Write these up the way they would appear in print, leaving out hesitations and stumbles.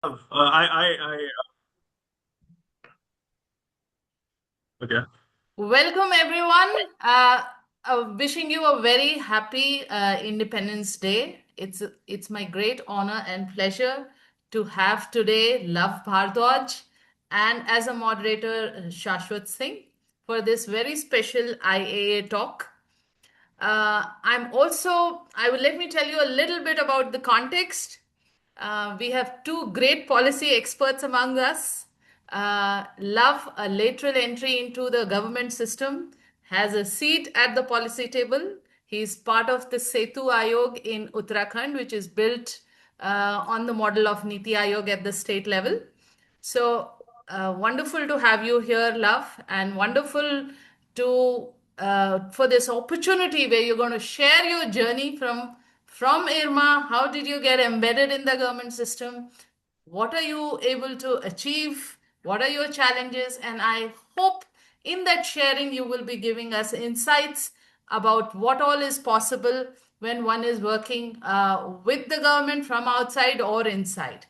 Okay. Welcome, everyone. Wishing you a very happy Independence Day. It's my great honor and pleasure to have today Lav Bhardwaj and as a moderator Shashvat Singh for this very special IAA talk. I will let me tell you a little bit about the context. We have two great policy experts among us. Love a lateral entry into the government system, has a seat at the policy table. He's part of the SETU Aayog in Uttarakhand, which is built on the model of NITI Aayog at the state level. So wonderful to have you here, Love, and wonderful to for this opportunity where you're going to share your journey from IRMA. How did you get embedded in the government system? What are you able to achieve? What are your challenges? And I hope in that sharing you will be giving us insights about what all is possible when one is working with the government from outside or inside.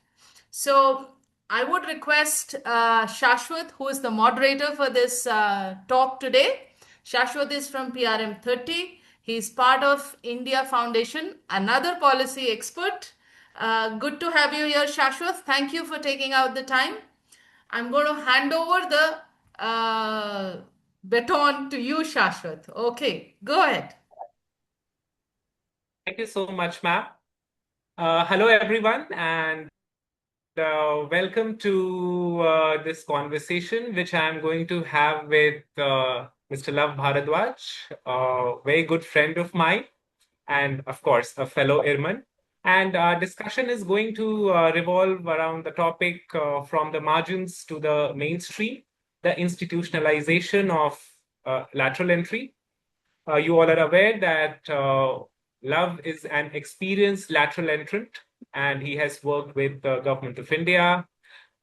So I would request Shashwat, who is the moderator for this talk today. Shashwat is from PRM 30. He's part of India Foundation, another policy expert. Good to have you here, Shashwat. Thank you for taking out the time. I'm going to hand over the baton to you, Shashwat. Okay, go ahead. Thank you so much, ma'am. Hello, everyone, and welcome to this conversation, which I'm going to have with Mr. Lav Bhardwaj, a very good friend of mine, and of course, a fellow airman. And our discussion is going to revolve around the topic from the margins to the mainstream, the institutionalization of lateral entry. You all are aware that Love is an experienced lateral entrant, and he has worked with the government of India,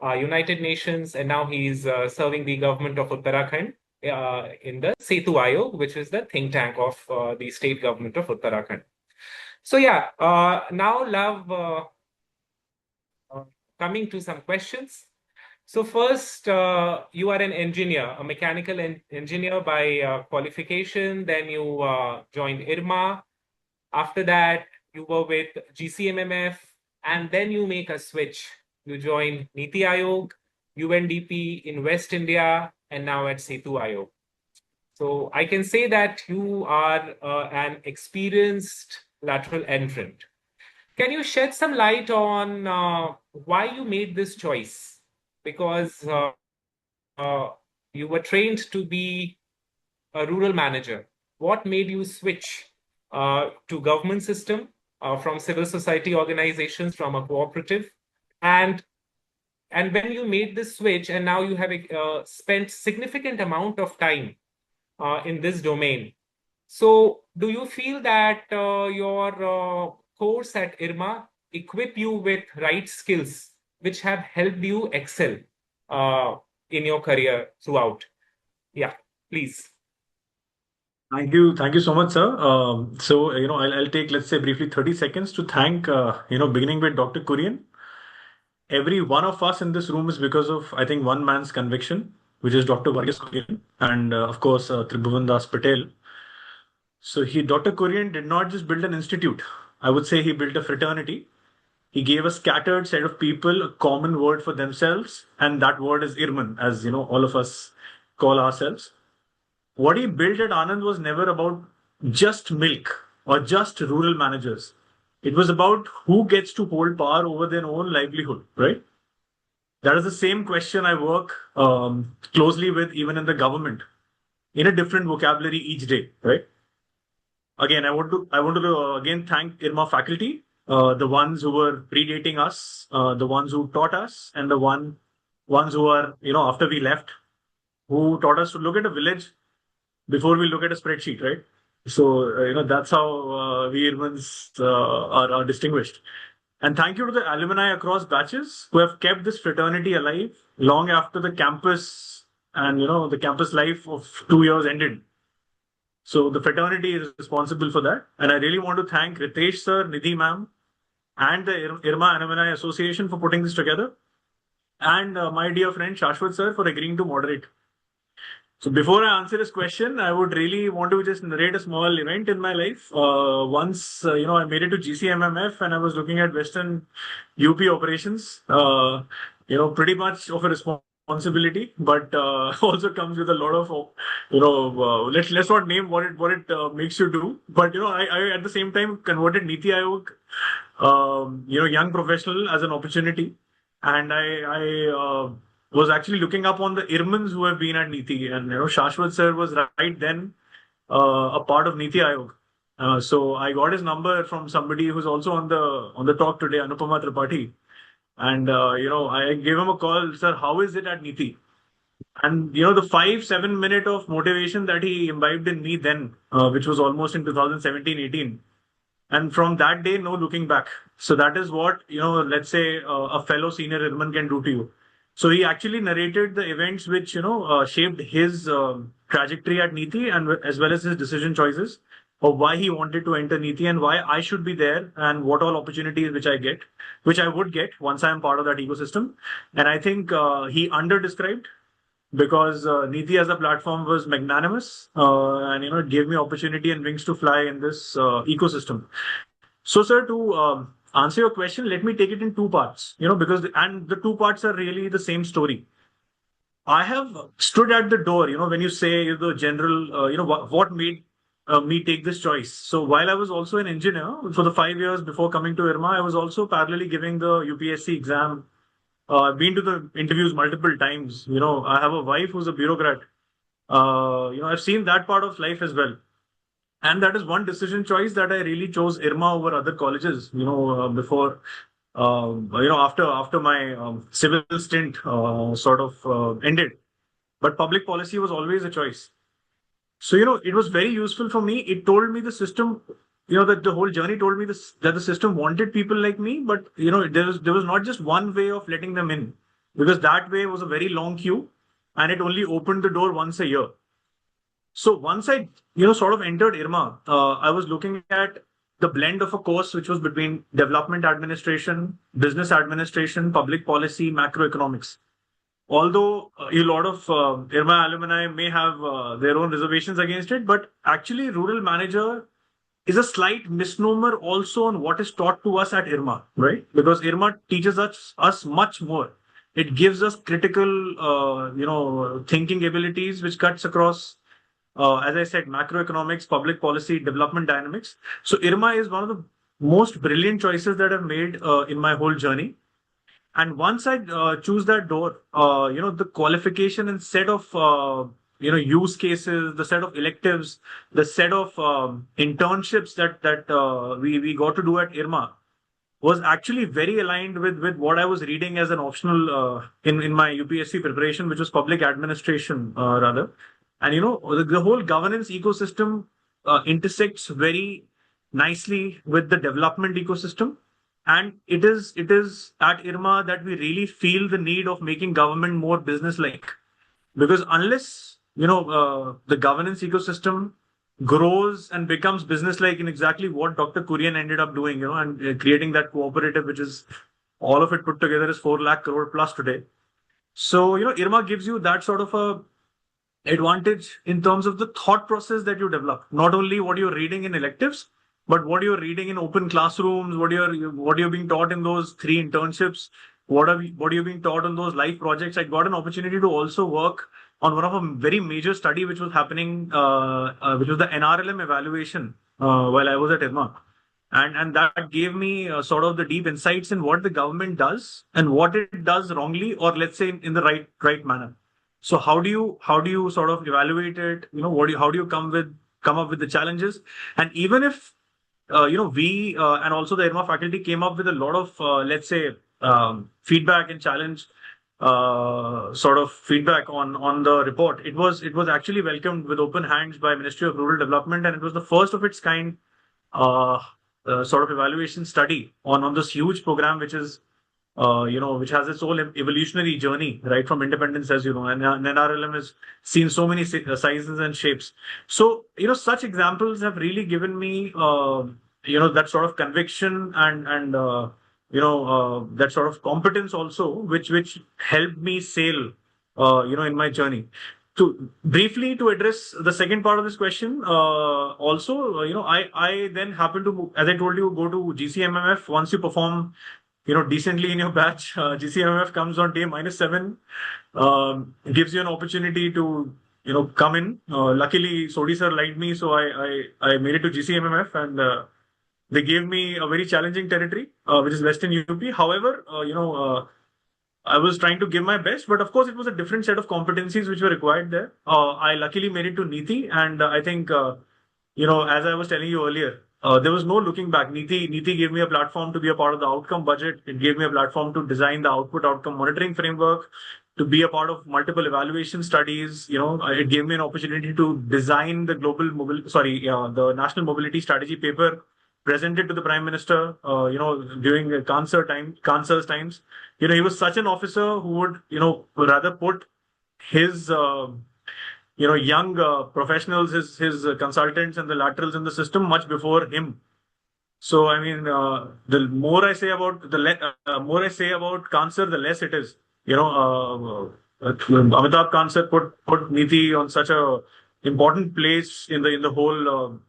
United Nations, and now he's serving the government of Uttarakhand in the SETU Aayog, which is the think tank of the state government of Uttarakhand. So yeah, now Love, coming to some questions. So first, you are an engineer, a mechanical engineer by qualification. Then you joined IRMA. After that, you were with GCMMF, and then you make a switch. You joined NITI Aayog, UNDP in West India, and now at SETU Aayog. So I can say that you are an experienced lateral entrant. Can you shed some light on why you made this choice? Because uh, you were trained to be a rural manager. What made you switch to government system from civil society organizations, from a cooperative, and when you made this switch, and now you have spent significant amount of time in this domain. So, do you feel that your course at IRMA equip you with right skills which have helped you excel in your career throughout? Yeah, please. Thank you so much, sir. I'll take, let's say, briefly 30 seconds to thank, beginning with Dr. Kurian. Every one of us in this room is because of, I think, one man's conviction, which is Dr. Varghese Kurian, and of course, Tribhuvan Das Patel. So Dr. Kurian did not just build an institute. I would say he built a fraternity. He gave a scattered set of people a common word for themselves, and that word is IRMAN, as all of us call ourselves. What he built at Anand was never about just milk or just rural managers. It was about who gets to hold power over their own livelihood, right? That is the same question I work closely with even in the government in a different vocabulary each day, right? Again, I want to again thank IRMA faculty, the ones who were predating us, the ones who taught us, and the ones who are after we left, who taught us to look at a village before we look at a spreadsheet, right? So that's how we humans are distinguished. And thank you to the alumni across batches who have kept this fraternity alive long after the campus and the campus life of 2 years ended. So the fraternity is responsible for that. And I really want to thank Ritesh sir, Nidhi ma'am, and the IRMA Alumni Association for putting this together, and my dear friend Shashvat sir for agreeing to moderate. So before I answer this question, I would really want to just narrate a small event in my life. Once, I made it to GCMMF and I was looking at Western UP operations. Pretty much of a responsibility, but also comes with a lot of, let's not name what it makes you do. But I at the same time converted NITI Aayog, young professional as an opportunity, and I was actually looking up on the IRMANs who have been at NITI, and Shashwat sir was right then a part of NITI Aayog. So I got his number from somebody who's also on the talk today, Anupama Tripathi, and I gave him a call, sir. How is it at NITI? And the 5-7 minute of motivation that he imbibed in me then, which was almost in 2017-18. And from that day, no looking back. So that is what, let's say a fellow senior airman can do to you. So he actually narrated the events which, shaped his trajectory at NITI, and as well as his decision choices of why he wanted to enter NITI and why I should be there and what all opportunities which I would get once I am part of that ecosystem. And I think he under described, because NITI as a platform was magnanimous, and it gave me opportunity and wings to fly in this ecosystem. So, sir, to answer your question, let me take it in two parts. Because the two parts are really the same story. I have stood at the door. When you say the general, what made me take this choice. So while I was also an engineer for the 5 years before coming to IRMA, I was also parallelly giving the UPSC exam. I've been to the interviews multiple times. I have a wife who's a bureaucrat. I've seen that part of life as well. And that is one decision choice that I really chose IRMA over other colleges, before, after my civil stint sort of ended. But public policy was always a choice. So, it was very useful for me. It told me the system, that the whole journey told me this, that the system wanted people like me, but, there was not just one way of letting them in, because that way was a very long queue and it only opened the door once a year. So once I, sort of entered IRMA, I was looking at the blend of a course which was between development administration, business administration, public policy, macroeconomics. Although a lot of IRMA alumni may have their own reservations against it, but actually rural manager is a slight misnomer also on what is taught to us at IRMA, right? Because IRMA teaches us much more. It gives us critical, thinking abilities, which cuts across, as I said, macroeconomics, public policy, development dynamics. So IRMA is one of the most brilliant choices that I've made in my whole journey. And once I choose that door, the qualification and set of use cases, the set of electives, the set of internships that we got to do at IRMA was actually very aligned with what I was reading as an optional in my UPSC preparation, which was public administration rather. And the whole governance ecosystem intersects very nicely with the development ecosystem. And it is at IRMA that we really feel the need of making government more business-like. Because unless, the governance ecosystem grows and becomes business-like in exactly what Dr. Kurian ended up doing, and creating that cooperative, which is all of it put together is 4 lakh crore plus today. So, IRMA gives you that sort of a advantage in terms of the thought process that you develop, not only what you're reading in electives, but what you're reading in open classrooms, what you're being taught in those 3 internships, what are you being taught on those live projects. I got an opportunity to also work on one of a very major study which was happening, which was the NRLM evaluation while I was at IRMA. And that gave me sort of the deep insights in what the government does and what it does wrongly, or let's say in the right manner. So how do you sort of evaluate it? How do you come up with the challenges? And even if we and also the IRMA faculty came up with a lot of let's say feedback and challenge sort of feedback on the report. It was actually welcomed with open hands by Ministry of Rural Development, and it was the first of its kind sort of evaluation study on this huge program, which is which has its own evolutionary journey right from independence, as you know, and NRLM has seen so many sizes and shapes. So such examples have really given me that sort of conviction and that sort of competence also, which helped me sail, in my journey. To briefly to address the second part of this question, also, I then happened to, as I told you, go to GCMMF. Once you perform, decently in your batch, GCMMF comes on day -7, gives you an opportunity to, come in. Luckily, Sodi sir liked me, so I made it to GCMMF, and they gave me a very challenging territory, which is Western UP. However, I was trying to give my best, but of course, it was a different set of competencies which were required there. I luckily made it to NITI, and I think, as I was telling you earlier, there was no looking back. NITI gave me a platform to be a part of the outcome budget. It gave me a platform to design the outcome monitoring framework, to be a part of multiple evaluation studies. It gave me an opportunity to design the the national mobility strategy paper presented to the Prime Minister, during Cancer's times. He was such an officer who would, rather put his, young professionals, his consultants and the laterals in the system much before him. So, I mean, the more I say about more I say about Cancer, the less it is. Amitabh Cancer put NITI on such a important place in the whole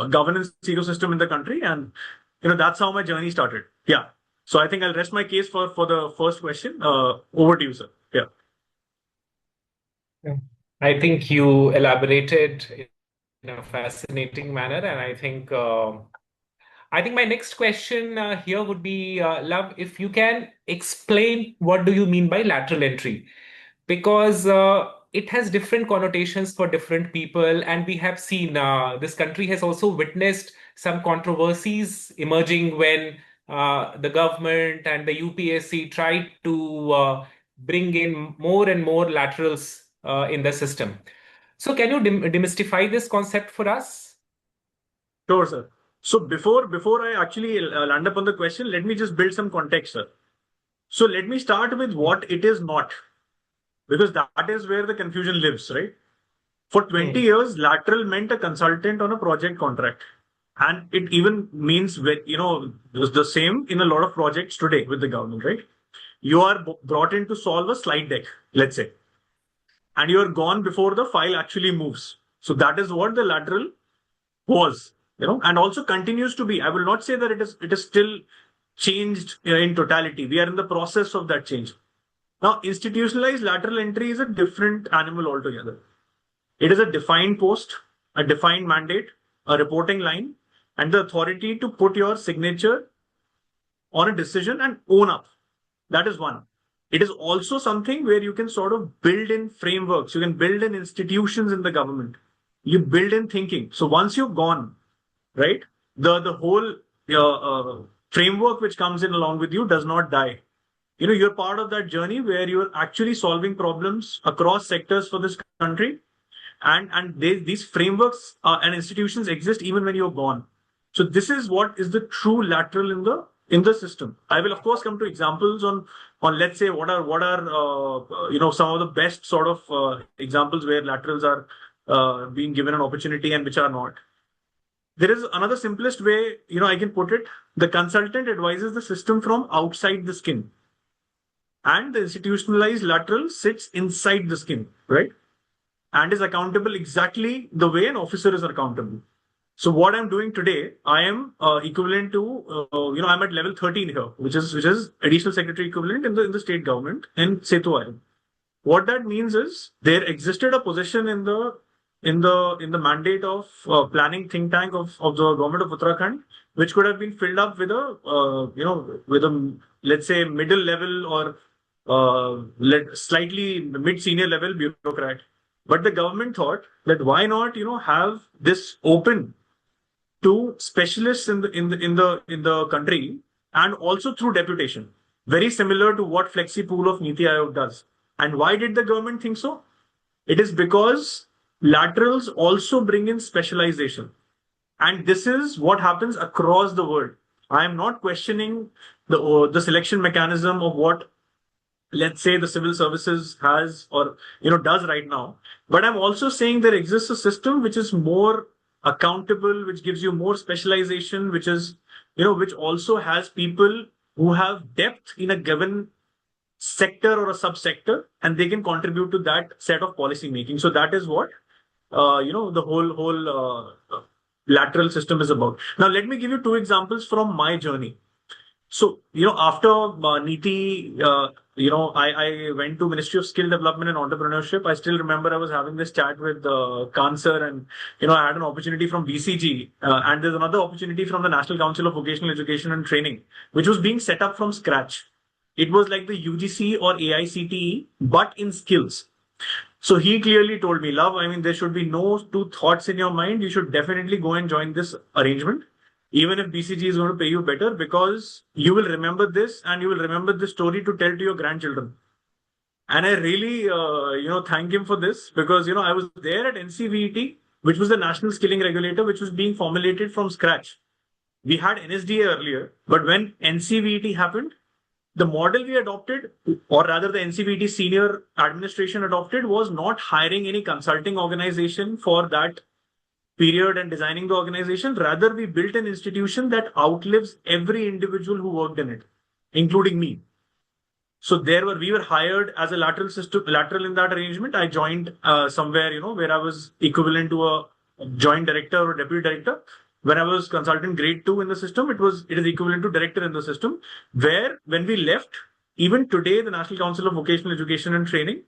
governance ecosystem in the country, and that's how my journey started. Yeah. So I think I'll rest my case for the first question. Over to you, sir. Yeah. I think you elaborated in a fascinating manner, and I think my next question here would be, Love, if you can explain what do you mean by lateral entry, because it has different connotations for different people, and we have seen this country has also witnessed some controversies emerging when the government and the UPSC tried to bring in more and more laterals in the system. So can you demystify this concept for us? Sure, sir. So before I actually land up on the question, let me just build some context, sir. So let me start with what it is not, because that is where the confusion lives, right? For 20 years, lateral meant a consultant on a project contract. And it even means, the same in a lot of projects today with the government, right? You are brought in to solve a slide deck, let's say, and you're gone before the file actually moves. So that is what the lateral was, and also continues to be. I will not say that it is still changed in totality. We are in the process of that change. Now, institutionalized lateral entry is a different animal altogether. It is a defined post, a defined mandate, a reporting line, and the authority to put your signature on a decision and own up. That is one. It is also something where you can sort of build in frameworks. You can build in institutions in the government. You build in thinking. So once you've gone, right, the whole framework which comes in along with you does not die. You're part of that journey where you're actually solving problems across sectors for this country, and these frameworks and institutions exist even when you're gone. So this is what is the true lateral in the system. I will of course come to examples on let's say what are some of the best sort of examples where laterals are being given an opportunity and which are not. There is another simplest way, I can put it. The consultant advises the system from outside the skin, and the institutionalized lateral sits inside the skin, right? And is accountable exactly the way an officer is accountable. So what I'm doing today, I am equivalent to, I'm at level 13 here, which is additional secretary equivalent in the state government in SETU. What that means is there existed a position in the mandate of planning think tank of the government of Uttarakhand, which could have been filled up with a let's say middle level or slightly mid senior level bureaucrat. But the government thought that why not have this open to specialists in the country, and also through deputation, very similar to what Flexi Pool of NITI Aayog does. And why did the government think so? It is because laterals also bring in specialization, and this is what happens across the world. I am not questioning the selection mechanism of what, let's say, the civil services has or does right now, but I'm also saying there exists a system which is more accountable, which gives you more specialization, which is, which also has people who have depth in a given sector or a subsector, and they can contribute to that set of policy making. So that is what the whole lateral system is about. Now, let me give you two examples from my journey. So, after NITI, I went to Ministry of Skill Development and Entrepreneurship. I still remember I was having this chat with Khan sir, and, I had an opportunity from BCG, and there's another opportunity from the National Council of Vocational Education and Training, which was being set up from scratch. It was like the UGC or AICTE, but in skills. So he clearly told me, Love, I mean, there should be no two thoughts in your mind. You should definitely go and join this arrangement, even if BCG is going to pay you better, because you will remember this and you will remember this story to tell to your grandchildren. And I really, thank him for this, because, I was there at NCVET, which was the national skilling regulator, which was being formulated from scratch. We had NSDA earlier, but when NCVET happened, the model we adopted, or rather the NCVT senior administration adopted, was not hiring any consulting organization for that period and designing the organization. Rather, we built an institution that outlives every individual who worked in it, including me. So we were hired as a lateral in that arrangement. I joined somewhere, where I was equivalent to a joint director or deputy director. When I was consultant grade 2 in the system, it is equivalent to director in the system, where when we left, even today, the National Council of Vocational Education and Training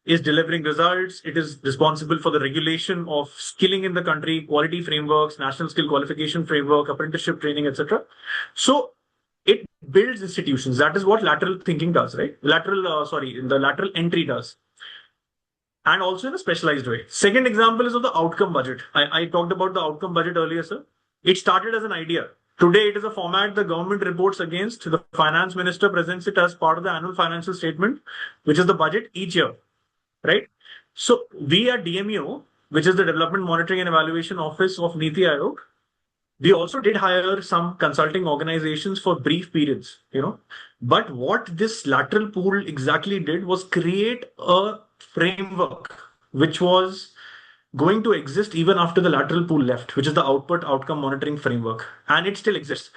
is delivering results. It is responsible for the regulation of skilling in the country, quality frameworks, national skill qualification framework, apprenticeship training, etc. So it builds institutions. That is what lateral thinking does, right? The lateral entry does. And also in a specialized way. Second example is of the outcome budget. I talked about the outcome budget earlier, sir. It started as an idea. Today, it is a format the government reports against. The finance minister presents it as part of the annual financial statement, which is the budget each year, right? So we at DMEO, which is the Development Monitoring and Evaluation Office of NITI Aayog, we also did hire some consulting organizations for brief periods, But what this lateral pool exactly did was create a framework which was going to exist even after the lateral pool left, which is the output outcome monitoring framework, and it still exists.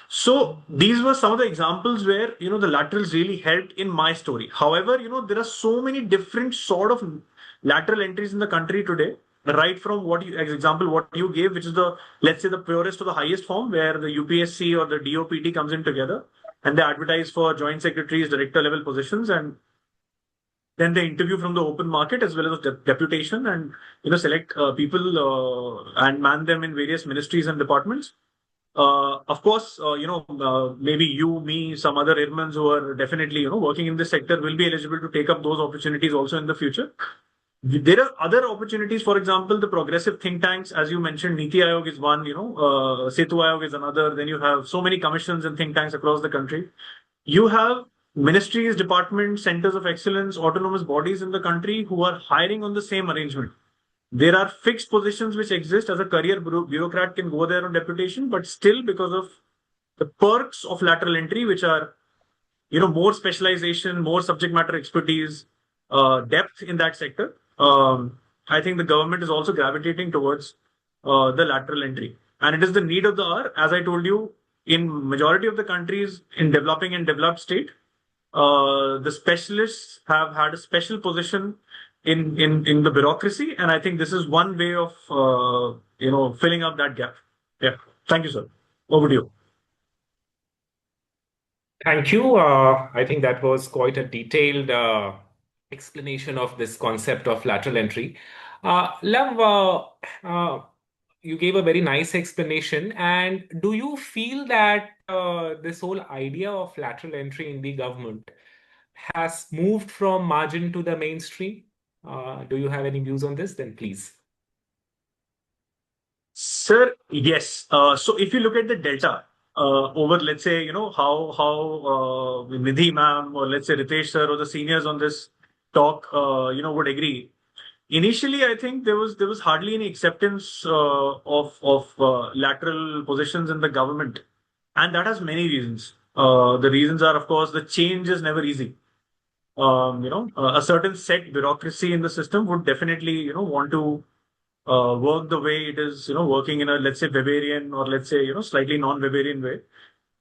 So these were some of the examples where the laterals really helped in my story. However, there are so many different sort of lateral entries in the country today, right from what you gave, which is let's say the purest or the highest form, where the UPSC or the DOPT comes in together and they advertise for joint secretaries, director level positions, and then they interview from the open market as well as deputation, and select people and man them in various ministries and departments. Of course, maybe you, me, some other airmen who are definitely working in this sector will be eligible to take up those opportunities also in the future. There are other opportunities. For example, the progressive think tanks, as you mentioned, NITI Aayog is one. SETU Aayog is another. Then you have so many commissions and think tanks across the country. You have ministries, departments, centers of excellence, autonomous bodies in the country who are hiring on the same arrangement. There are fixed positions which exist. As a career bureaucrat can go there on deputation, but still, because of the perks of lateral entry, which are more specialization, more subject matter expertise, depth in that sector, I think the government is also gravitating towards the lateral entry, and it is the need of the hour. As I told you, in majority of the countries in developing and developed state, the specialists have had a special position in the bureaucracy, and I think this is one way of filling up that gap. Yeah, thank you, sir. Over to you. Thank you. I think that was quite a detailed explanation of this concept of lateral entry. Lav, you gave a very nice explanation. And do you feel that this whole idea of lateral entry in the government has moved from margin to the mainstream? Do you have any views on this? Then please. Sir, yes. So if you look at the delta over, let's say, how Nidhi ma'am, or let's say Ritesh sir, or the seniors on this talk, would agree. Initially, I think there was hardly any acceptance of lateral positions in the government, and that has many reasons. The reasons are, of course, the change is never easy. A certain set bureaucracy in the system would definitely want to work the way it is, working in a, let's say, Weberian or let's say, slightly non-Weberian way.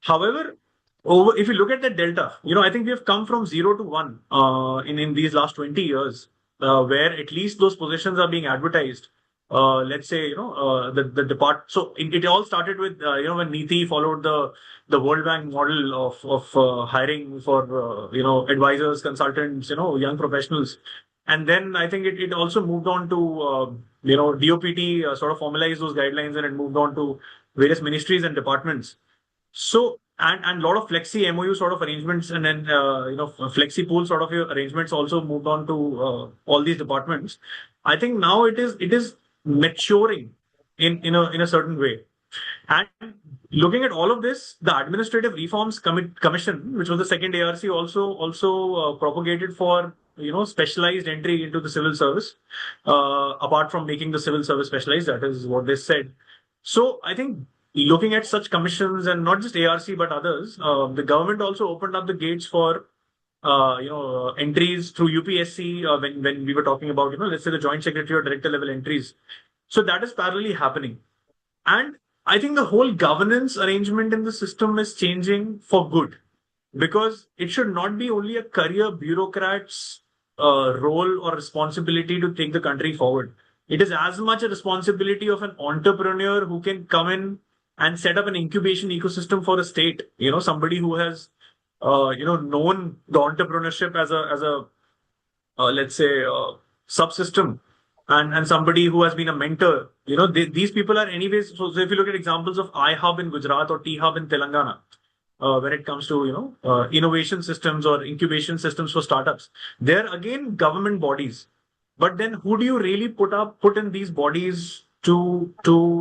However, if you look at the delta, I think we have come from 0 to 1 in these last 20 years, where at least those positions are being advertised. Let's say, the depart. So it all started with, when NITI followed the World Bank model of hiring for, advisors, consultants, young professionals. And then I think it also moved on to, DOPT sort of formalized those guidelines, and it moved on to various ministries and departments. So, and a lot of flexi MOU sort of arrangements, and then flexi pool sort of arrangements also moved on to all these departments. I think now it is maturing in a certain way. And looking at all of this, the Administrative Reforms Commission, which was the second ARC, also propagated for, specialized entry into the civil service, apart from making the civil service specialized. That is what they said. So I think looking at such commissions, and not just ARC but others, the government also opened up the gates for entries through UPSC, when we were talking about, let's say the joint secretary or director level entries. So that is parallelly happening. And I think the whole governance arrangement in the system is changing for good, because it should not be only a career bureaucrat's role or responsibility to take the country forward. It is as much a responsibility of an entrepreneur who can come in and set up an incubation ecosystem for a state. Somebody who has, known the entrepreneurship as a let's say, subsystem, and somebody who has been a mentor. These people are anyways. So if you look at examples of iHub in Gujarat or T Hub in Telangana, when it comes to innovation systems or incubation systems for startups, they're again government bodies. But then who do you really put in these bodies to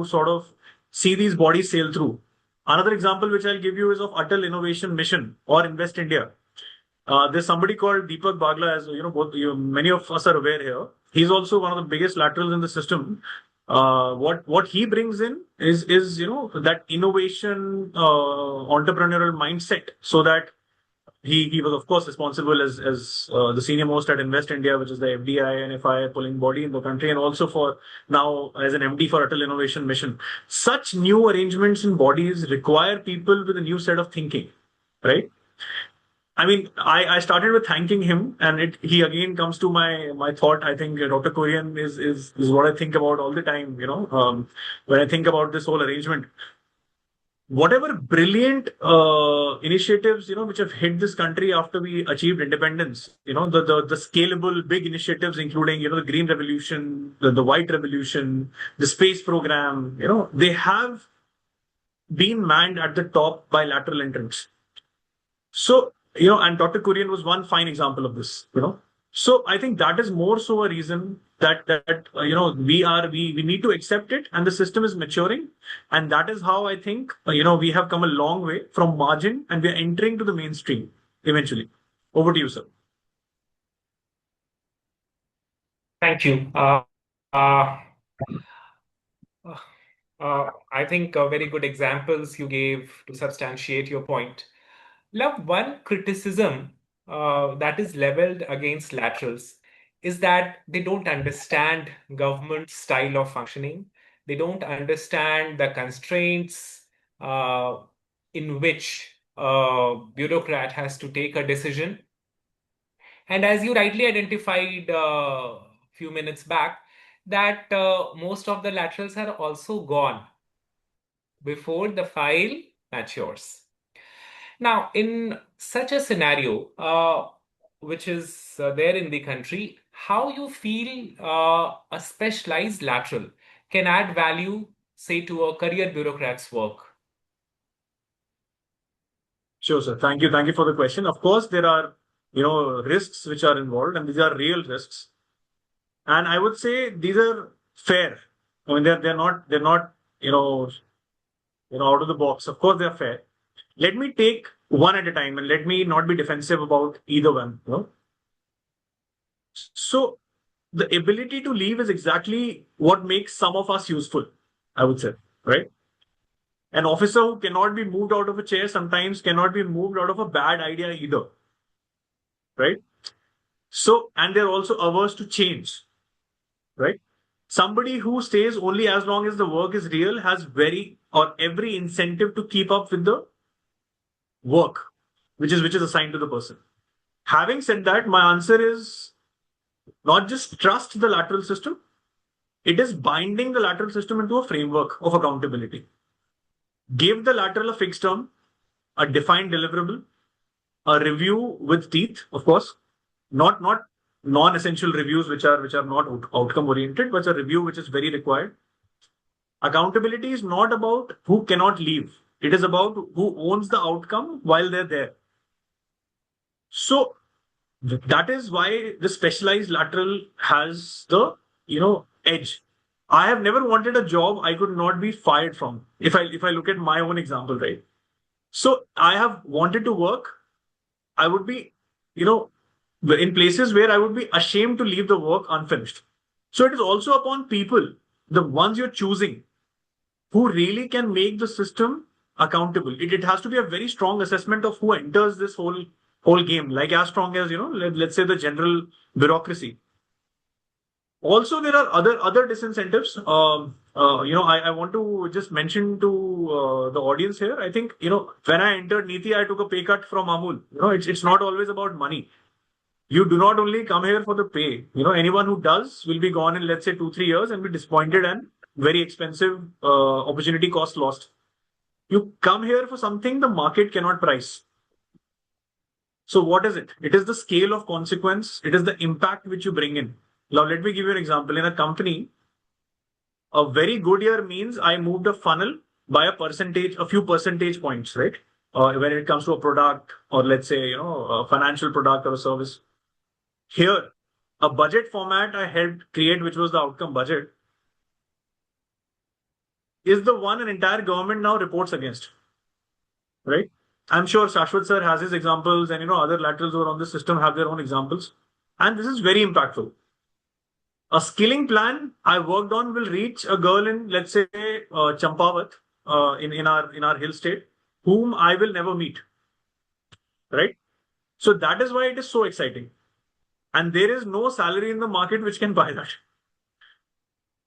sort of see these bodies sail through? Another example which I'll give you is of Atal Innovation Mission or Invest India. There's somebody called Deepak Bagla, as many of us are aware here. He's also one of the biggest laterals in the system. What he brings in is that innovation, entrepreneurial mindset, so that he was of course responsible as the senior most at Invest India, which is the FDI and FI pulling body in the country, and also for now as an MD for Atal Innovation Mission. Such new arrangements and bodies require people with a new set of thinking, right? I mean, I started with thanking him, and he again comes to my thought. I think Dr. Kurian is what I think about all the time. When I think about this whole arrangement, whatever brilliant initiatives which have hit this country after we achieved independence. The scalable big initiatives, including the Green Revolution, the White Revolution, the space program. They have been manned at the top by lateral entrants. So, and Dr. Kurian was one fine example of this. So I think that is more so a reason that we need to accept it, and the system is maturing, and that is how I think we have come a long way from margin, and we are entering to the mainstream eventually. Over to you, sir. Thank you. I think very good examples you gave to substantiate your point. Love, one criticism that is leveled against laterals is that they don't understand government style of functioning. They don't understand the constraints in which a bureaucrat has to take a decision. And as you rightly identified a few minutes back, that most of the laterals are also gone before the file matures. Now, in such a scenario, which is there in the country, how you feel a specialized lateral can add value, say, to a career bureaucrat's work? Sure, sir. Thank you. Thank you for the question. Of course, there are risks which are involved, and these are real risks. And I would say these are fair. I mean, they're not out of the box. Of course, they're fair. Let me take one at a time, and let me not be defensive about either one. So the ability to leave is exactly what makes some of us useful, I would say, right? An officer who cannot be moved out of a chair sometimes cannot be moved out of a bad idea either, right? So, and they're also averse to change, right? Somebody who stays only as long as the work is real has every incentive to keep up with the work, which is assigned to the person. Having said that, my answer is not just trust the lateral system, it is binding the lateral system into a framework of accountability. Give the lateral a fixed term, a defined deliverable, a review with teeth, of course, not non-essential reviews which are not outcome oriented, but a review which is very required. Accountability is not about who cannot leave. It is about who owns the outcome while they're there. So that is why the specialized lateral has the edge. I have never wanted a job I could not be fired from. If I look at my own example, right? So I have wanted to work. I would be, in places where I would be ashamed to leave the work unfinished. So it is also upon people, the ones you're choosing, who really can make the system accountable. It has to be a very strong assessment of who enters this whole game, like as strong as let's say the general bureaucracy. Also, there are other disincentives. I want to just mention to the audience here. I think when I entered NITI, I took a pay cut from Amul. It's not always about money. You do not only come here for the pay. Anyone who does will be gone in, let's say, 2-3 years and be disappointed and very expensive opportunity cost lost. You come here for something the market cannot price. So what is it? It is the scale of consequence. It is the impact which you bring in. Now, let me give you an example. In a company, a very good year means I moved a funnel by a few percentage points, right? When it comes to a product or let's say, a financial product or a service. Here, a budget format I helped create, which was the outcome budget, is the one an entire government now reports against, right? I'm sure Shashvat sir has his examples and, other laterals who are on the system have their own examples. And this is very impactful. A skilling plan I worked on will reach a girl in, let's say, Champawat, in our hill state, whom I will never meet, right? So that is why it is so exciting. And there is no salary in the market which can buy that.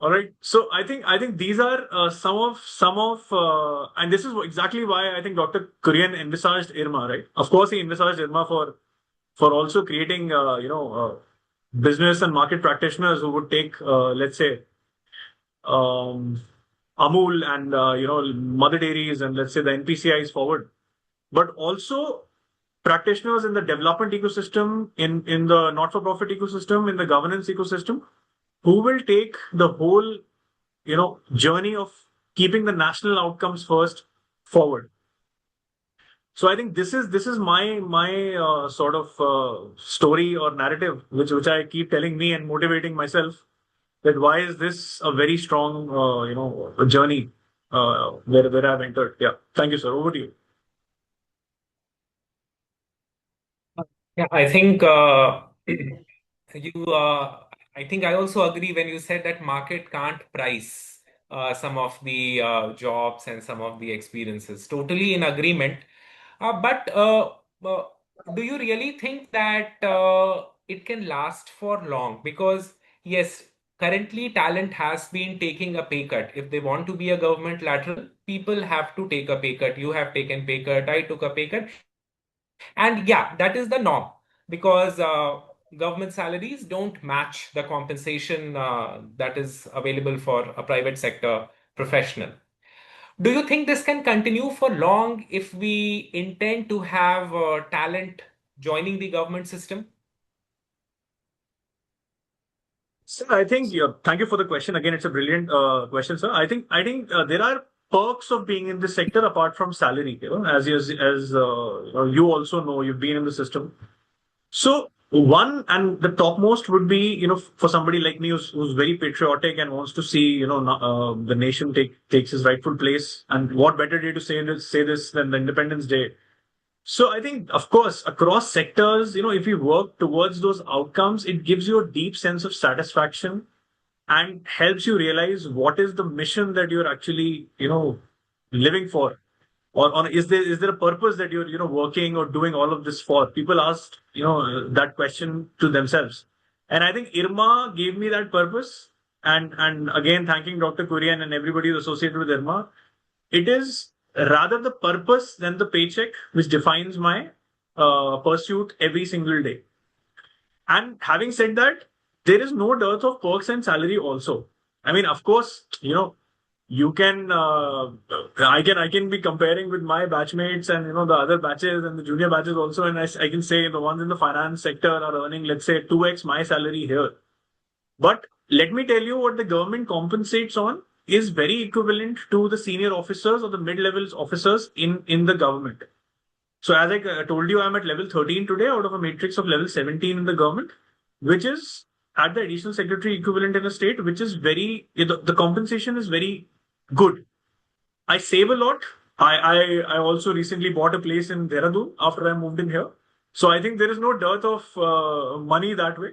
All right. So I think these are and this is exactly why I think Dr. Kurian envisaged IRMA, right? Of course, he envisaged IRMA for also creating business and market practitioners who would take let's say Amul and mother dairies and let's say the NPCIs forward, but also practitioners in the development ecosystem, in the not-for-profit ecosystem, in the governance ecosystem, who will take the whole journey of keeping the national outcomes first forward. So I think this is my sort of story or narrative which I keep telling me and motivating myself, that why is this a very strong journey where I've entered. Yeah, thank you, sir. Over to you. Yeah, I think you. I think I also agree when you said that market can't price some of the jobs and some of the experiences. Totally in agreement. But do you really think that it can last for long? Because yes, currently talent has been taking a pay cut. If they want to be a government lateral, people have to take a pay cut. You have taken pay cut. I took a pay cut. And yeah, that is the norm because government salaries don't match the compensation that is available for a private sector professional. Do you think this can continue for long if we intend to have talent joining the government system? Sir, I think, yeah, thank you for the question. Again, it's a brilliant question, sir. I think there are perks of being in this sector apart from salary. As you also know, you've been in the system. So one and the topmost would be, for somebody like me who's very patriotic and wants to see, the nation takes its rightful place. And what better day to say this than the Independence Day? So I think, of course, across sectors, if you work towards those outcomes, it gives you a deep sense of satisfaction and helps you realize what is the mission that you're actually, living for. Or is there a purpose that you're, working or doing all of this for? People ask, that question to themselves. And I think IRMA gave me that purpose. and again thanking Dr. Kurian and everybody associated with IRMA, it is rather the purpose than the paycheck which defines my pursuit every single day. And having said that, there is no dearth of perks and salary also. I mean, of course, you can I can be comparing with my batchmates and the other batches and the junior batches also, and I can say the ones in the finance sector are earning, let's say, 2x my salary here. But let me tell you, what the government compensates on is very equivalent to the senior officers or the mid-levels officers in the government. So as I told you, I'm at level 13 today out of a matrix of level 17 in the government, which is at the additional secretary equivalent in the state, which is the compensation is very good. I save a lot. I also recently bought a place in Dehradun after I moved in here. So I think there is no dearth of money that way.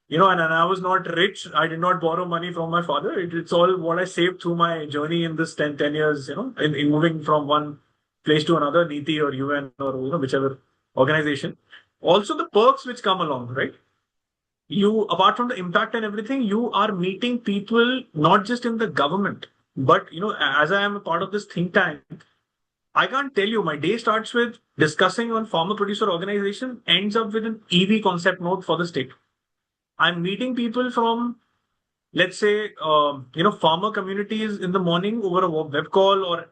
And I was not rich. I did not borrow money from my father. It's all what I saved through my journey in this 10 years, in moving from one place to another, NITI or UN or, whichever organization. Also the perks which come along, right? You, apart from the impact and everything, you are meeting people not just in the government, but, as I am a part of this think tank, I can't tell you, my day starts with discussing on farmer producer organization, ends up with an EV concept note for the state. I'm meeting people from, let's say, farmer communities in the morning over a web call, or,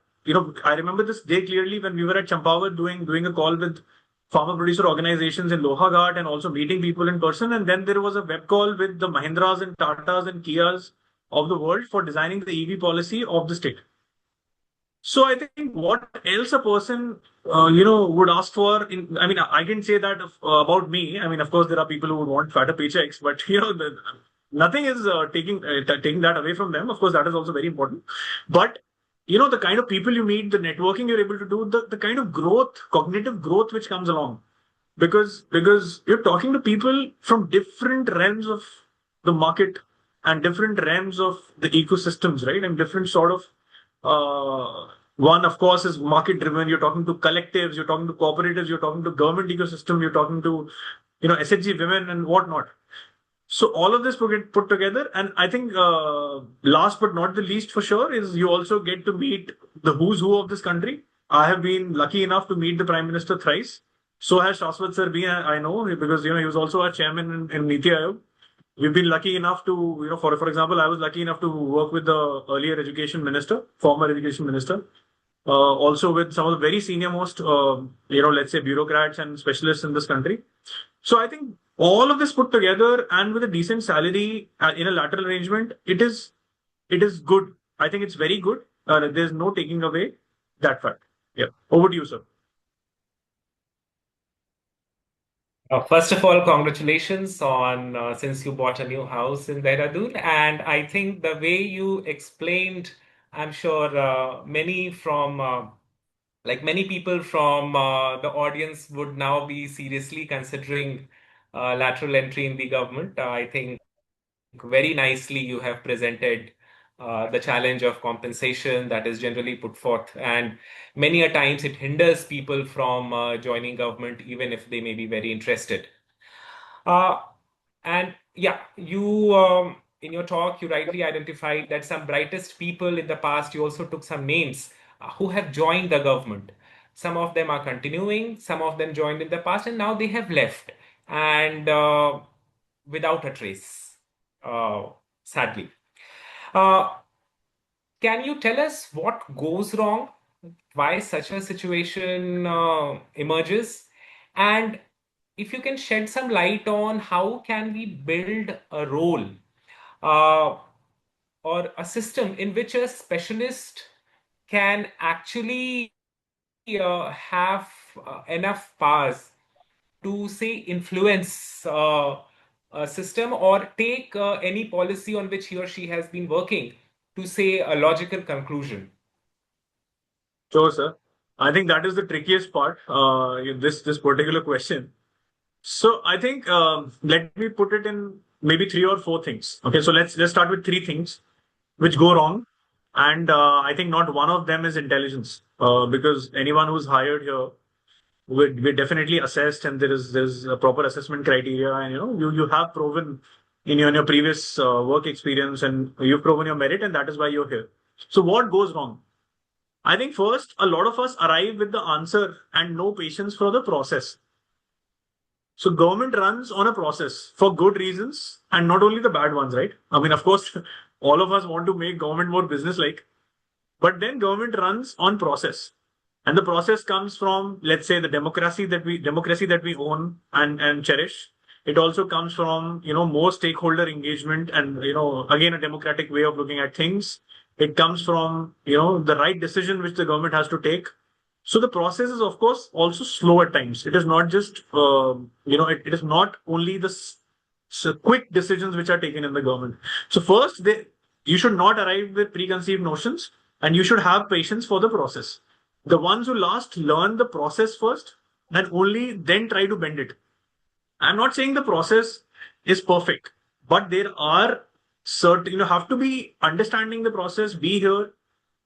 I remember this day clearly when we were at Champawat doing a call with farmer producer organizations in Lohaghat and also meeting people in person. And then there was a web call with the Mahindras and Tatas and Kias of the world for designing the EV policy of the state. So I think what else a person, would ask for I mean, I can say that about me. I mean, of course, there are people who would want fatter paychecks, but, nothing is taking that away from them. Of course, that is also very important. But, the kind of people you meet, the networking you're able to do, the kind of growth, cognitive growth which comes along. Because you're talking to people from different realms of the market and different realms of the ecosystems, right? And different sort of one, of course, is market driven. You're talking to collectives, you're talking to cooperatives, you're talking to government ecosystem, you're talking to, SHG women and whatnot. So all of this put together, and I think last but not the least for sure is you also get to meet the who's who of this country. I have been lucky enough to meet the Prime Minister thrice. So has Shashvat Sir been, I know, because, he was also our chairman in NITI Aayog. We've been lucky enough to, for example, I was lucky enough to work with the earlier education minister, former education minister, also with some of the very senior most, let's say bureaucrats and specialists in this country. So I think all of this put together and with a decent salary in a lateral arrangement, it is good. I think it's very good. There's no taking away that fact. Yeah. Over to you, sir. First of all, congratulations on since you bought a new house in Dehradun. And I think the way you explained, I'm sure many people from the audience would now be seriously considering lateral entry in the government. I think very nicely you have presented the challenge of compensation that is generally put forth, and many a times it hinders people from joining government even if they may be very interested. Uh, and yeah, you in your talk, you rightly identified that some brightest people in the past, you also took some names who have joined the government. Some of them are continuing, some of them joined in the past, and now they have left, and without a trace, uh, sadly. Uh, can you tell us what goes wrong, why such a situation emerges, and if you can shed some light on how can we build a role uh, or a system in which a specialist can actually have enough powers to say influence a system or take any policy on which he or she has been working to say a logical conclusion. Sure, sir. I think that is the trickiest part. This particular question. So I think let me put it in maybe three or four things. Okay, so let's start with three things which go wrong, and I think not one of them is intelligence, because anyone who's hired here, we're definitely assessed, and there's a proper assessment criteria, and you have proven in your previous work experience, and you've proven your merit, and that is why you're here. So what goes wrong? I think first, a lot of us arrive with the answer and no patience for the process. So government runs on a process for good reasons and not only the bad ones, right? I mean, of course, all of us want to make government more business-like, but then government runs on process. And the process comes from, let's say, the democracy that we own and cherish. It also comes from, more stakeholder engagement and, again, a democratic way of looking at things. It comes from, the right decision which the government has to take. So the process is, of course, also slow at times. It is not just, it is not only the quick decisions which are taken in the government. So first, you should not arrive with preconceived notions, and you should have patience for the process. The ones who last learn the process first and only then try to bend it. I'm not saying the process is perfect, but there are certain, have to be understanding the process, be here,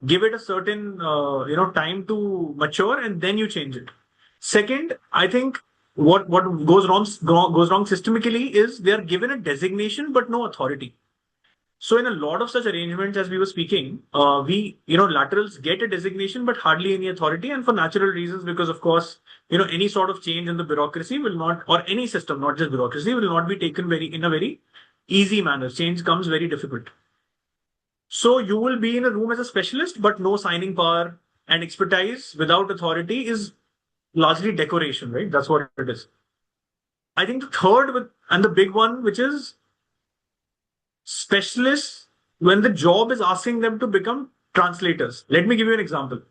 give it a certain, time to mature, and then you change it. Second, I think what goes wrong systemically is they are given a designation but no authority. So in a lot of such arrangements, as we were speaking, laterals get a designation but hardly any authority, and for natural reasons, because of course, any sort of change in the bureaucracy will not, or any system, not just bureaucracy, will not be taken in a very easy manner. Change comes very difficult. So you will be in a room as a specialist, but no signing power, and expertise without authority is largely decoration, right? That's what it is. I think the third and the big one, which is specialists when the job is asking them to become translators. Let me give you an example.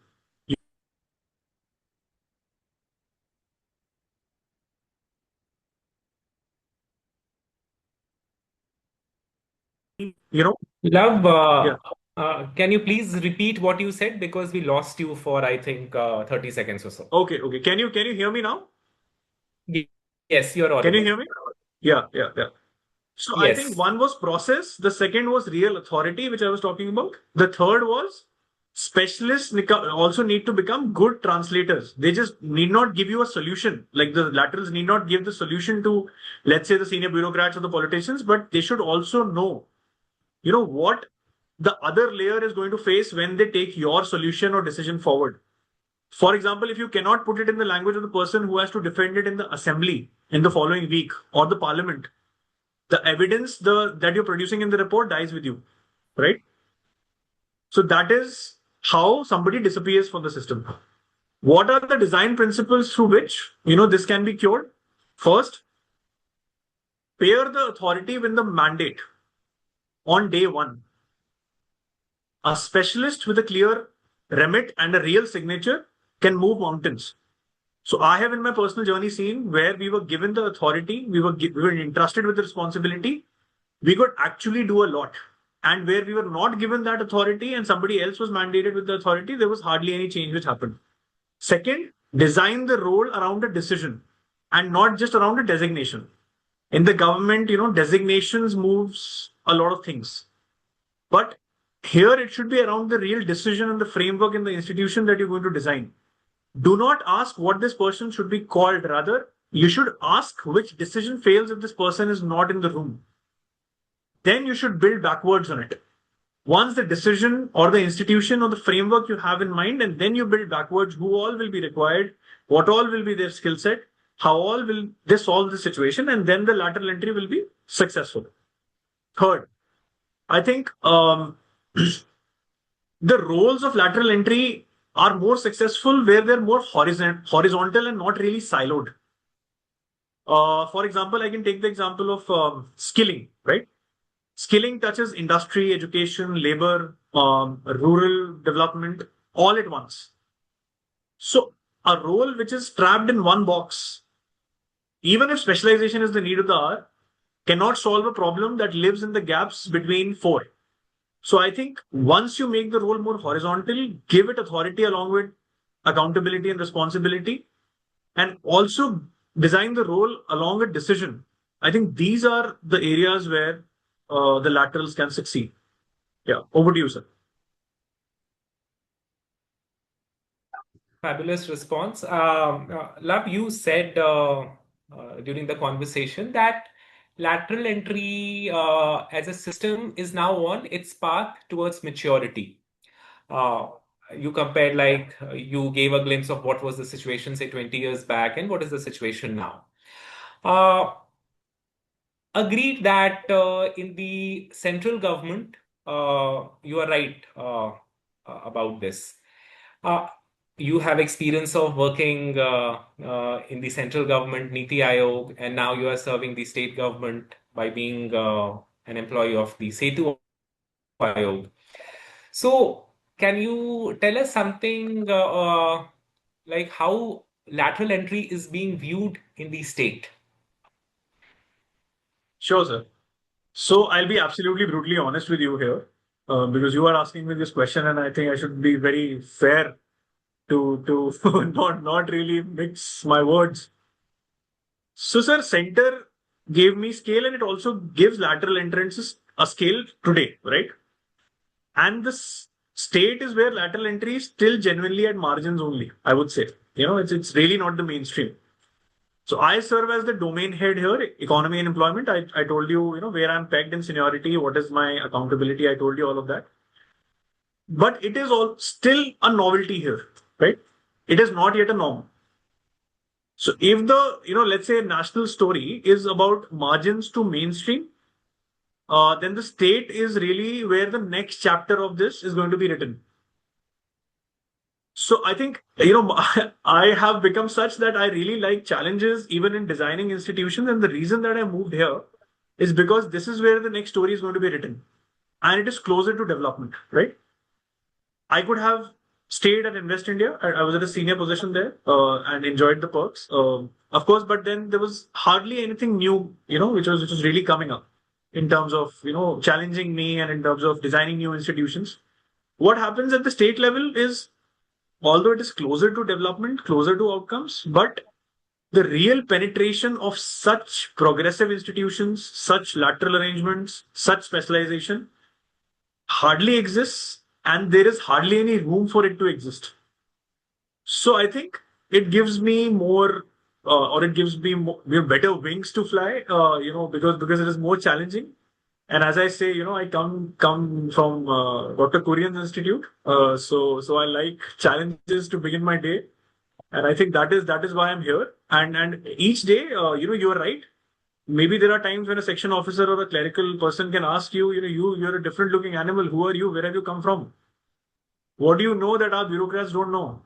You know, Love, yeah. can you please repeat what you said? Because we lost you for, I think, 30 seconds or so. Okay. Can you hear me now? Ye- Yes, you're Can you audible. hear me? Yeah. So I think Yes. one was process, the second was real authority, which I was talking about. The third was specialists also need to become good translators. They just need not give you a solution. Like the laterals need not give the solution to, let's say, the senior bureaucrats or the politicians, but they should also know, what the other layer is going to face when they take your solution or decision forward. For example, if you cannot put it in the language of the person who has to defend it in the assembly in the following week or the parliament, the evidence that you're producing in the report dies with you, right? So that is how somebody disappears from the system. What are the design principles through which this can be cured? First, pair the authority with the mandate on day one. A specialist with a clear remit and a real signature can move mountains. So I have in my personal journey seen where we were given the authority, we were entrusted with the responsibility, we could actually do a lot. And where we were not given that authority and somebody else was mandated with the authority, there was hardly any change which happened. Second, design the role around a decision and not just around a designation. In the government, designations moves a lot of things. But here it should be around the real decision and the framework in the institution that you're going to design. Do not ask what this person should be called. Rather, you should ask which decision fails if this person is not in the room. Then you should build backwards on it. Once the decision or the institution or the framework you have in mind, and then you build backwards who all will be required, what all will be their skill set, how all will they solve the situation, and then the lateral entry will be successful. Third, I think the roles of lateral entry are more successful where they're more horizontal and not really siloed. For example, I can take the example of skilling, right? Skilling touches industry, education, labor, rural development all at once. So a role which is trapped in one box, even if specialization is the need of the hour, cannot solve a problem that lives in the gaps between four. So I think once you make the role more horizontal, give it authority along with accountability and responsibility, and also design the role along with decision. I think these are the areas where the laterals can succeed. Yeah, over to you, sir. Fabulous response. Love, you said during the conversation that lateral entry as a system is now on its path towards maturity. Uh, you compared, like, you gave a glimpse of what was the situation, say, 20 years back, and what is the situation now. Uh, Agreed that in the central government, you are right about this. Uh, you have experience of working in the central government, NITI Aayog, and now you are serving the state government by being an employee of the SETU Aayog. So, can you tell us something like how lateral entry is being viewed in the state? Sure, sir. So I'll be absolutely brutally honest with you here, because you are asking me this question, and I think I should be very fair to not really mix my words. So, sir, center gave me scale, and it also gives lateral entrances a scale today, right? And this state is where lateral entry is still genuinely at margins only, I would say. It's really not the mainstream. So I serve as the domain head here, economy and employment. I told you, where I'm pegged in seniority, what is my accountability. I told you all of that. But it is all still a novelty here, right? It is not yet a norm. So if the, let's say national story is about margins to mainstream, then the state is really where the next chapter of this is going to be written. So I think, I have become such that I really like challenges even in designing institutions. And the reason that I moved here is because this is where the next story is going to be written. And it is closer to development, right? I could have stayed at Invest India. I was at a senior position there and enjoyed the perks, of course. But then there was hardly anything new, which was really coming up in terms of challenging me and in terms of designing new institutions. What happens at the state level is, although it is closer to development, closer to outcomes, but the real penetration of such progressive institutions, such lateral arrangements, such specialization hardly exists, and there is hardly any room for it to exist. So I think it gives me more, or it gives me more, better wings to fly, because it is more challenging. And as I say, I come from Dr. Kurian's institute, so I like challenges to begin my day, and I think that is why I'm here. And each day, you are right. Maybe there are times when a section officer or a clerical person can ask you, you're a different looking animal. Who are you? Where have you come from? What do you know that our bureaucrats don't know?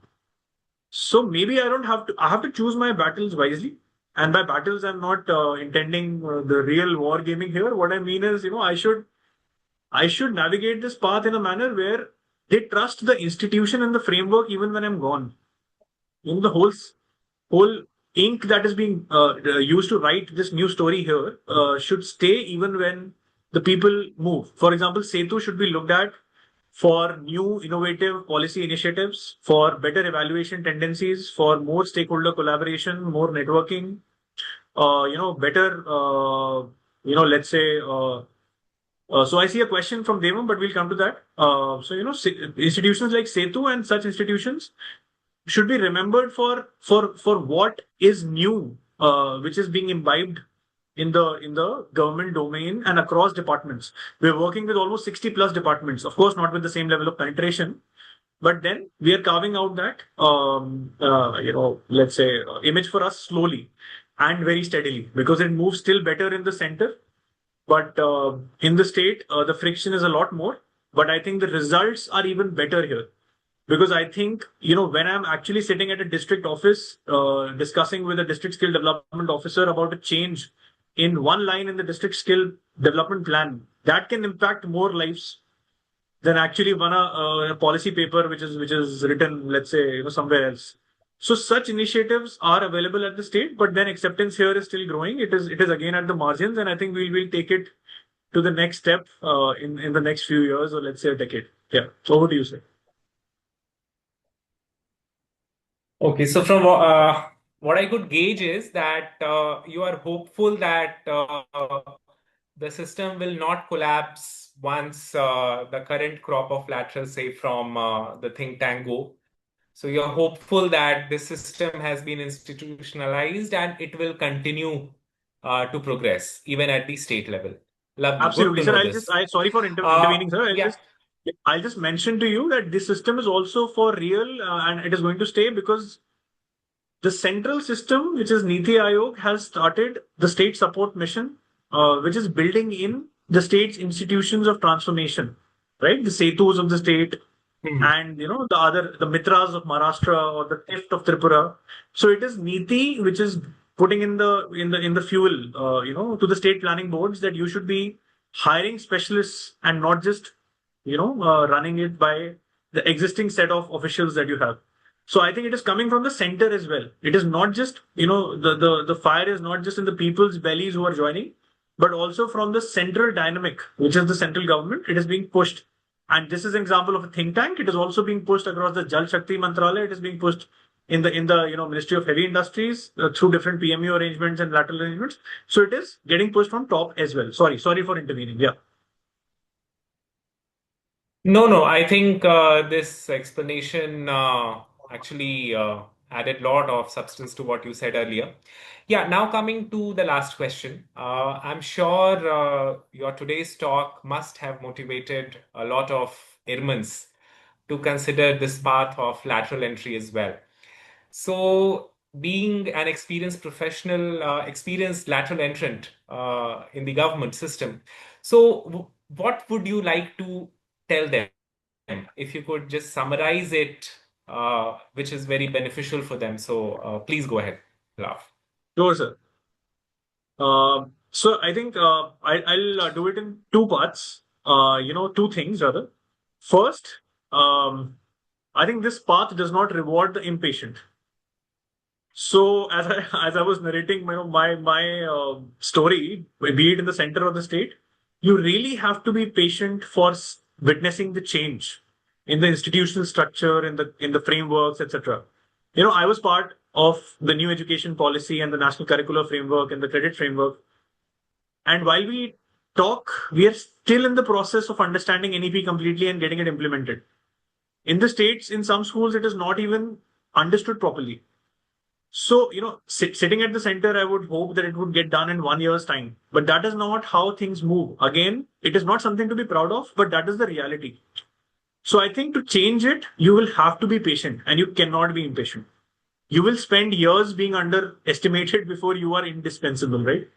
So maybe I don't have to. I have to choose my battles wisely. And by battles, I'm not intending the real war gaming here. What I mean is, I should navigate this path in a manner where they trust the institution and the framework even when I'm gone. The whole ink that is being used to write this new story here should stay even when the people move. For example, Setu should be looked at for new innovative policy initiatives, for better evaluation tendencies, for more stakeholder collaboration, more networking, better, let's say, so I see a question from Devam, but we'll come to that. Institutions like Setu and such institutions should be remembered for what is new, which is being imbibed in the government domain and across departments. We're working with almost 60 plus departments, of course, not with the same level of penetration, but then we are carving out that, let's say, image for us slowly and very steadily, because it moves still better in the center. But in the state, the friction is a lot more. But I think the results are even better here, because I think, when I'm actually sitting at a district office discussing with a district skill development officer about a change in one line in the district skill development plan, that can impact more lives than actually one a policy paper which is written, let's say, somewhere else. So such initiatives are available at the state, but then acceptance here is still growing. It is again at the margins, and I think we'll take it to the next step in the next few years, or let's say a decade. Yeah. So over to you, sir. Okay, so from what I could gauge is that you are hopeful that the system will not collapse once the current crop of lateral, say, from the think tank go. So you're hopeful that this system has been institutionalized and it will continue to progress, even at the state level. Lovely. Good Absolutely, to sir. know this. Sorry for intervening, sir. Yeah. I'll just mention to you that this system is also for real, and it is going to stay because the central system, which is NITI Aayog, has started the state support mission, which is building in the state's institutions of transformation, right? The SETUs of the state, Hmm. and the Mitras of Maharashtra or the TIFT of Tripura. So it is NITI which is putting in the fuel, to the state planning boards that you should be hiring specialists and not just running it by the existing set of officials that you have. So I think it is coming from the center as well. It is not just, the fire is not just in the people's bellies who are joining, but also from the central dynamic, which is the central government. It is being pushed. And this is an example of a think tank. It is also being pushed across the Jal Shakti Mantralaya. It is being pushed in the Ministry of Heavy Industries through different PMU arrangements and lateral arrangements. So it is getting pushed from top as well. Sorry for intervening. Yeah. No, no, I think this explanation actually added a lot of substance to what you said earlier. Yeah, now coming to the last question. I'm sure your today's talk must have motivated a lot of Irmans to consider this path of lateral entry as well. So, being an experienced professional, experienced lateral entrant in the government system, so what would you like to tell them? If you could just summarize it, which is very beneficial for them. So, please go ahead, Lav. Sure, sir. So I think I'll do it in two parts. Two things rather. First, um, I think this path does not reward the impatient. So as I was narrating, my story, be it in the center of the state, you really have to be patient for witnessing the change in the institutional structure, in the frameworks, etc. I was part of the new education policy and the national curricular framework and the credit framework. And while we talk, we are still in the process of understanding NEP completely and getting it implemented. In the states, in some schools, it is not even understood properly. So, sitting at the center, I would hope that it would get done in 1 year's time. But that is not how things move. Again, it is not something to be proud of, but that is the reality. So I think to change it, you will have to be patient and you cannot be impatient. You will spend years being underestimated before you are indispensable, right?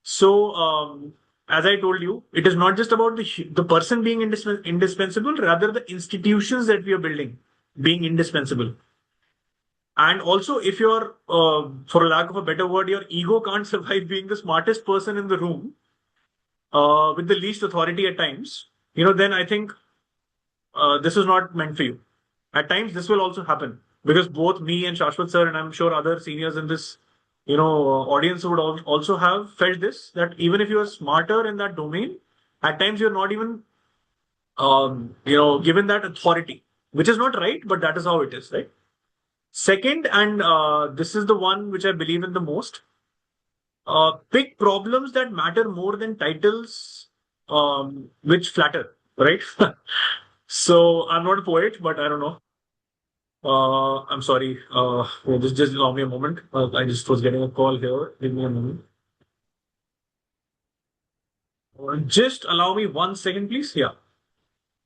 So, as I told you, it is not just about the person being indispensable, rather the institutions that we are building being indispensable. And also, if you're, for lack of a better word, your ego can't survive being the smartest person in the room with the least authority at times, then I think this is not meant for you. At times, this will also happen because both me and Shashwat sir, and I'm sure other seniors in this, audience would also have felt this, that even if you are smarter in that domain, at times you're not even, given that authority, which is not right, but that is how it is, right? Second, and this is the one which I believe in the most, pick problems that matter more than titles, which flatter, right? So I'm not a poet, but I don't know. I'm sorry. Just allow me a moment. I just was getting a call here. Give me a moment. Just allow me 1 second, please. Yeah.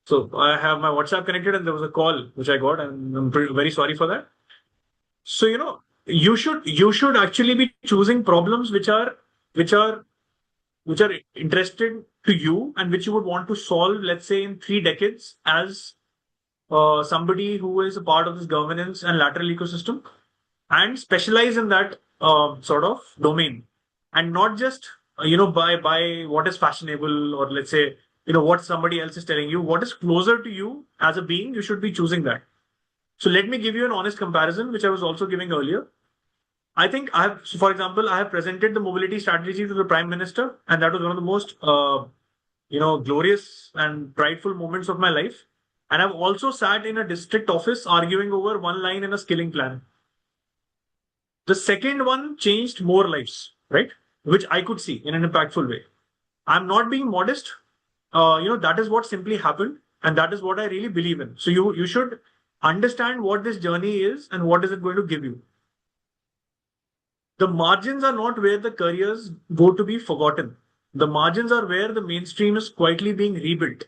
So I have my WhatsApp connected, and there was a call which I got, and I'm very sorry for that. So you should actually be choosing problems which are which are interested to you and which you would want to solve, let's say in 3 decades, as somebody who is a part of this governance and lateral ecosystem, and specialize in that sort of domain, and not just by what is fashionable, or let's say what somebody else is telling you. What is closer to you as a being, you should be choosing that. So let me give you an honest comparison, which I was also giving earlier. I think I have, so for example, I have presented the mobility strategy to the Prime Minister, and that was one of the most, glorious and prideful moments of my life. And I've also sat in a district office arguing over one line in a skilling plan. The second one changed more lives, right? Which I could see in an impactful way. I'm not being modest. That is what simply happened, and that is what I really believe in. So you should understand what this journey is and what is it going to give you. The margins are not where the careers go to be forgotten. The margins are where the mainstream is quietly being rebuilt,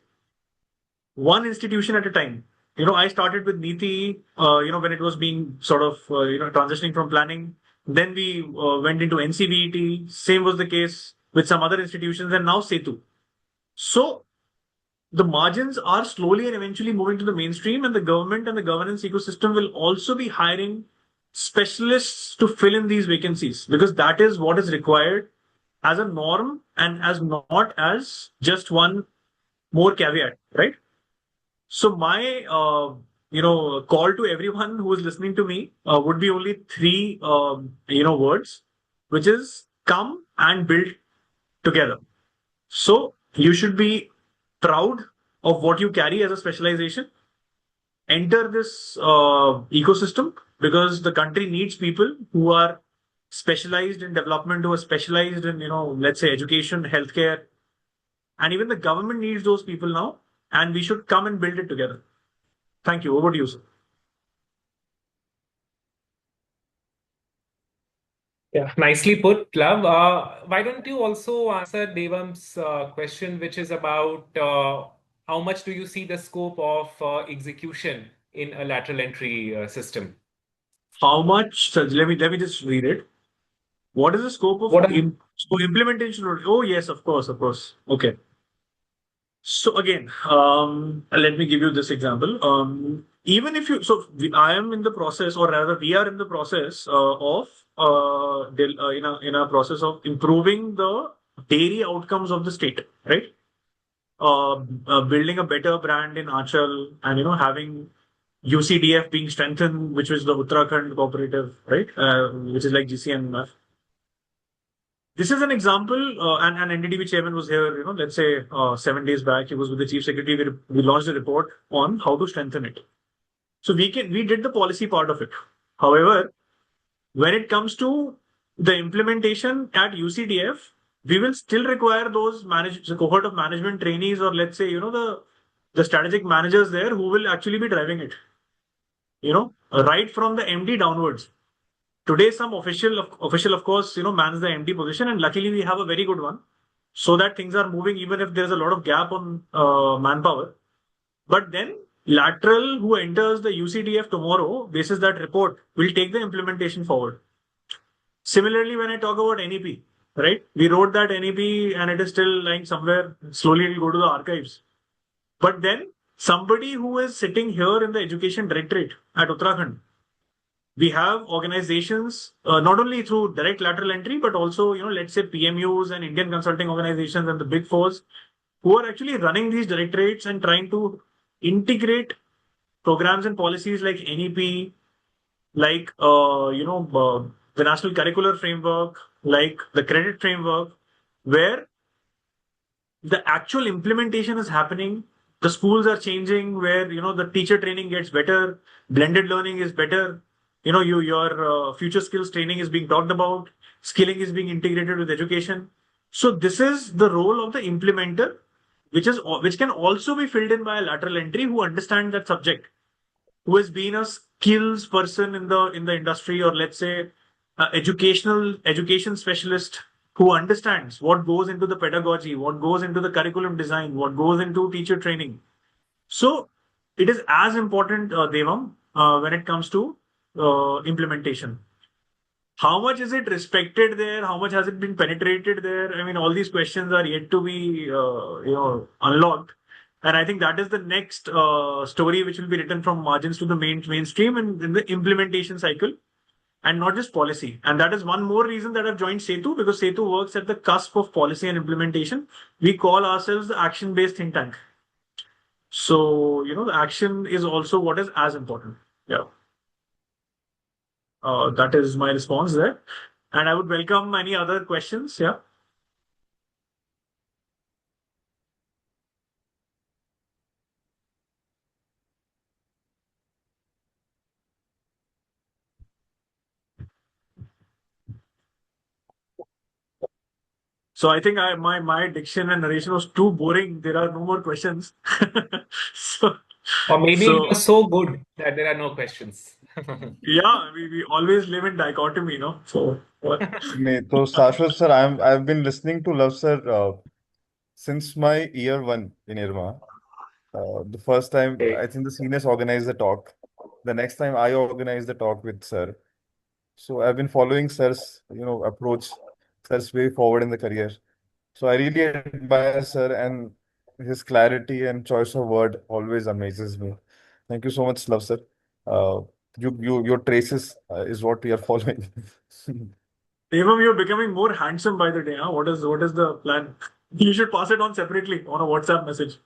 one institution at a time. I started with NITI, when it was being sort of, transitioning from planning. Then we went into NCVET. Same was the case with some other institutions, and now SETU. So the margins are slowly and eventually moving to the mainstream, and the government and the governance ecosystem will also be hiring specialists to fill in these vacancies because that is what is required as a norm and as not as just one more caveat, right? So my call to everyone who is listening to me would be only three words, which is come and build together. So you should be proud of what you carry as a specialization. Enter this ecosystem because the country needs people who are specialized in development, who are specialized in, let's say education, healthcare, and even the government needs those people now. And we should come and build it together. Thank you. Over to you, sir. Yeah, nicely put, Love. Why don't you also answer Devam's question, which is about how much do you see the scope of execution in a lateral entry system? How much? So let me just read it. What is the scope of What are implementation? Oh yes, of course, of course. Okay. So again, let me give you this example. Even if you, so I am in the process, or rather, we are in the process of in a process of improving the dairy outcomes of the state, right? Building a better brand in Achal, and having UCDF being strengthened, which was the Uttarakhand cooperative, right? Which is like GCMMF. This is an example, and an NDDB chairman was here, let's say 7 days back. He was with the chief secretary. We launched a report on how to strengthen it. So we did the policy part of it. However, when it comes to the implementation at UCDF, we will still require those the cohort of management trainees, or let's say, the strategic managers there who will actually be driving it, right from the MD downwards. Today, some official, of course, mans the MD position, and luckily we have a very good one, so that things are moving even if there's a lot of gap on manpower. But then lateral who enters the UCDF tomorrow, basis that report, will take the implementation forward. Similarly, when I talk about NEP, right? We wrote that NEP and it is still lying somewhere. Slowly it will go to the archives. But then somebody who is sitting here in the education directorate at Uttarakhand, we have organizations not only through direct lateral entry, but also, let's say PMUs and Indian consulting organizations and the big fours who are actually running these directorates and trying to integrate programs and policies like NEP, like the national curricular framework, like the credit framework, where the actual implementation is happening. The schools are changing, where the teacher training gets better, blended learning is better. Your future skills training is being talked about, skilling is being integrated with education. So this is the role of the implementer, which can also be filled in by a lateral entry who understands that subject, who has been a skills person in the industry, or let's say education specialist who understands what goes into the pedagogy, what goes into the curriculum design, what goes into teacher training. So it is as important, Devam, when it comes to implementation. How much is it respected there? How much has it been penetrated there? I mean, all these questions are yet to be unlocked. And I think that is the next story which will be written from margins to the mainstream and in the implementation cycle, and not just policy. And that is one more reason that I've joined SETU, because SETU works at the cusp of policy and implementation. We call ourselves the action-based think tank. So, the action is also what is as important. Yeah. That is my response there. And I would welcome any other questions. Yeah. So I think my diction and narration was too boring. There are no more questions. so or maybe it so was so good that there are no questions. Yeah, we always live in dichotomy, no? So what? नहीं तो शाश्वत sir, I've been listening to Love sir since my year one in IRMA. The first time I think the seniors organized the talk. The next time I organized the talk with sir. So I've been following sir's approach, sir's way forward in the career. So I really admire sir, and his clarity and choice of word always amazes me. Thank you so much, Love sir. Uh, your traces is what we are following. Devam, you're becoming more handsome by the day, huh? What is the plan? You should pass it on separately on a WhatsApp message.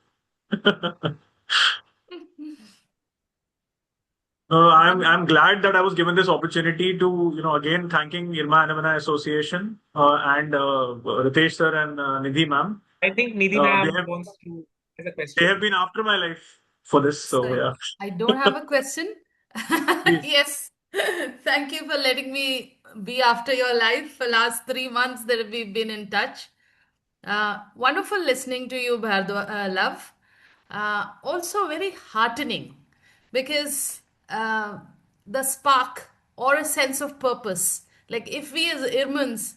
I'm glad that I was given this opportunity to, again thanking IRMA Alumni Association and Ritesh sir and Nidhi ma'am. I think Nidhi They ma'am have wants to ask a they have question. been after my life for this. So So yeah, I don't have a question. please. Yes. Thank you for letting me be after your life for last 3 months that we've been in touch. Wonderful listening to you, Love. Also very heartening because the spark or a sense of purpose, like if we as Irmans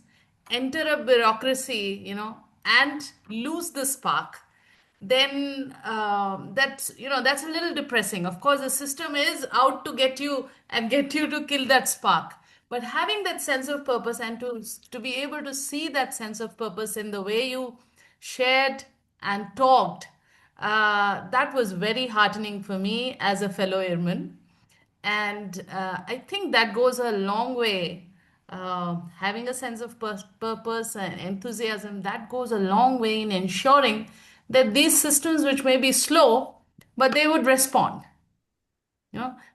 enter a bureaucracy, and lose the spark, then that's a little depressing. Of course, the system is out to get you and get you to kill that spark. But having that sense of purpose and to be able to see that sense of purpose in the way you shared and talked, that was very heartening for me as a fellow airman. And I think that goes a long way. Having a sense of purpose and enthusiasm, that goes a long way in ensuring that these systems, which may be slow, but they would respond.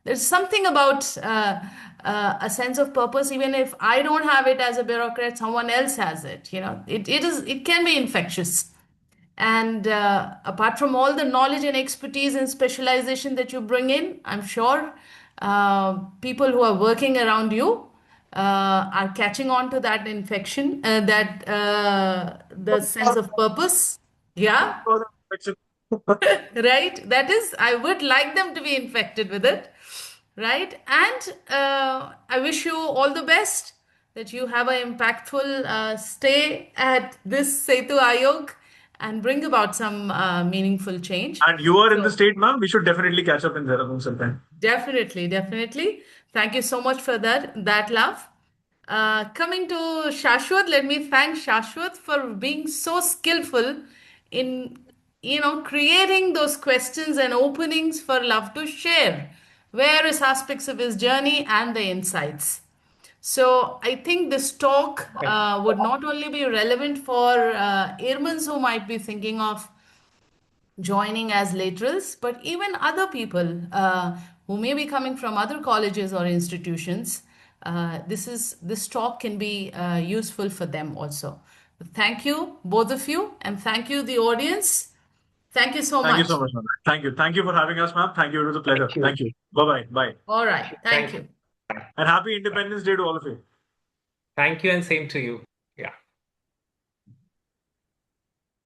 There's something about a sense of purpose. Even if I don't have it as a bureaucrat, someone else has it. It can be infectious. And apart from all the knowledge and expertise and specialization that you bring in, I'm sure people who are working around you are catching on to that infection, that the sense of purpose. Yeah, right. That is, I would like them to be infected with it, right? And I wish you all the best, that you have an impactful stay at this Setu Ayog and bring about some meaningful change. And you are in the So state, ma'am. We should definitely catch up in Dehradun sometime. definitely, definitely. Thank you so much for that Love. Coming to Shashwat, let me thank Shashwat for being so skillful in, creating those questions and openings for Love to share various aspects of his journey and the insights. So I think this talk Thank you. would not only be relevant for airmen who might be thinking of joining as laterals, but even other people who may be coming from other colleges or institutions. This talk can be useful for them also. Thank you, both of you, and thank you, the audience. Thank you so Thank you much. so much, ma'am. Thank you. Thank you for having us, ma'am. Thank you. It was a pleasure. Thank you. Thank you. Bye-bye. Bye. All right. Thank Thank you. you. And happy Independence Day to all of you. Thank you, and same to you. Yeah.